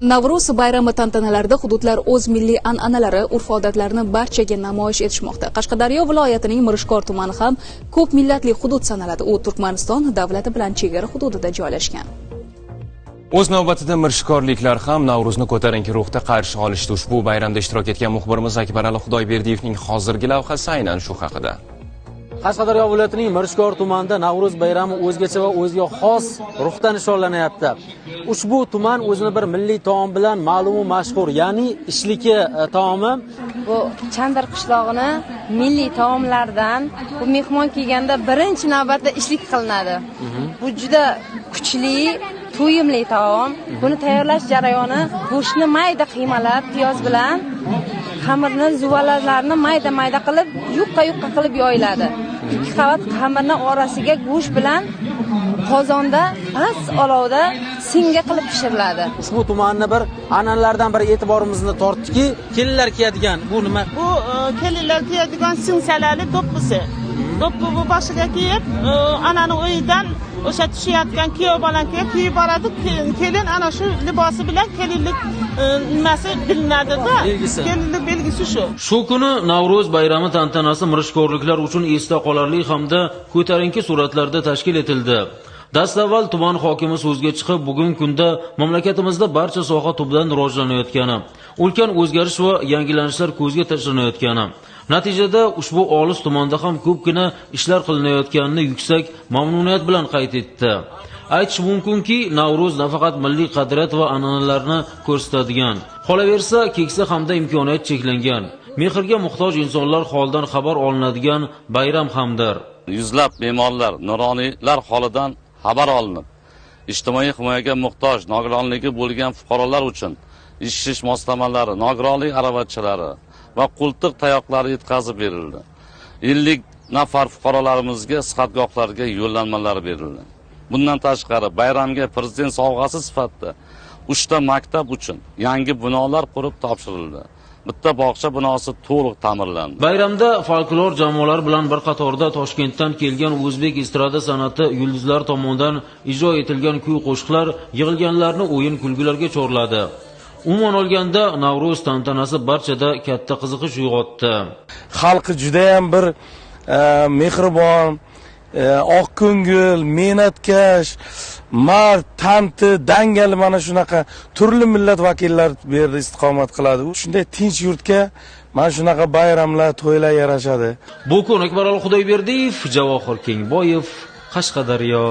Navruz bayrami tantanalarida hududlar o'z milliy an'analari, urf-odatlarini barchaga namoyish etishmoqda. Qashqadaryo viloyatining Mirishkor tumani ham ko'p millatli hudud sanaladi. U Turkmaniston davlati bilan chegara hududida joylashgan. O'z navbatida mirishkorliklar ham Navruzni ko'tarinki ruhda qarshi olishdi. Ushbu bayramda ishtirok etgan muxbirimiz Akbarali Xudoyberdiyevning hozirgi lavhasi aynan shu haqida. Qashqadaryo viloyatining Mirishkor tumanida Navruz bayrami o'zgacha va o'ziga xos ruhda nishonlanyapti. Ushbu tuman o'zini bir milliy taom bilan ma'lum va mashhur, ya'ni ishliki taomi. Bu Chandir qishlog'ini milliy taomlardan, bu mehmon kelganda birinchi navbatda ishlik qilinadi. Bu juda kuchli, to'yimli taom. Buni tayyorlash jarayoni go'shtni mayda qiymalab, piyoz bilan xamirni, zuvalarni mayda-mayda qilib, yupqa-yupqa qilib yoyiladi. 2 qavat xamirni orasiga go'sht bilan qozonda past olovda singa qilib pishiriladi. Ushbu tumanni bir an'analardan biri e'tiborimizni tortdiki, kelinlar kiyadigan bu nima? Bu kelinlar kiyadigan singsalali do'ppisi. Do'ppi bu boshiga kiyib, anani uyidan o'sha tushayotgan kuyov bolanga kiyib boradi. Kelin ana shu libosi bilan kelinlik nimasi bilinadi-da. Kelinlik belgisi shu. Shu kuni Navruz bayrami tantanasi mirishkorliklar uchun esda qolarli hamda ko'tarinki suratlarda tashkil etildi. Dastavval tuman hokimi so'zga chiqib, bugungi kunda mamlakatimizda barcha soha tubdan rivojlanayotgani, ulkan o'zgarish va yangilanishlar ko'zga tashlanayotgani, natijada ushbu olis tumanda ham ko'pgina ishlar qilinayotganini yuksak mamnuniyat bilan qayd etdi. Aytish mumkinki, Navruz nafaqat milliy qadriyat va an'analarni ko'rsatadigan, qolaversa keksa hamda imkoniyat cheklangan, mehrga muhtoj insonlar holidan xabar olinadigan bayram hamdir. Yuzlab bemorlar, nuroniylar holidan xabar olinib, ijtimoiy himoyaga muhtoj, nogironligi bo'lgan fuqarolar uchun ishish moslamalari, nogironlik aravachilari va qo'ltiq tayoqlari yetkazib berildi. 50 nafar fuqarolarimizga sihatgohlarga yo'llanmalar berildi. Bundan tashqari bayramga prezident sovg'asi sifatida 3 ta maktab uchun yangi binolar qurib topshirildi. Bitta bog'cha binosi to'liq ta'mirlandi. Bayramda folklor jamoalar bilan bir qatorda Toshkentdan kelgan o'zbek estrada san'ati yulduzlar tomonidan ijro etilgan kuy-qo'shiqlar yig'ilganlarni o'yin-kulgularga chorladi. Umuman olganda Navruz tantanasi barchada katta qiziqish uyg'otdi. Xalqi juda ham bir mehribon, oq ko'ngil, mehnatkash, mard, tanti, dangal mana shunaqa turli millat vakillari bu yerda istiqomat qiladi. Shunday tinch yurtga mana shunaqa bayramlar, to'ylar yarashadi. Bu kun Akbarali Xudoyberdiyev, Javohir Kengboyev, Qashqadaryo.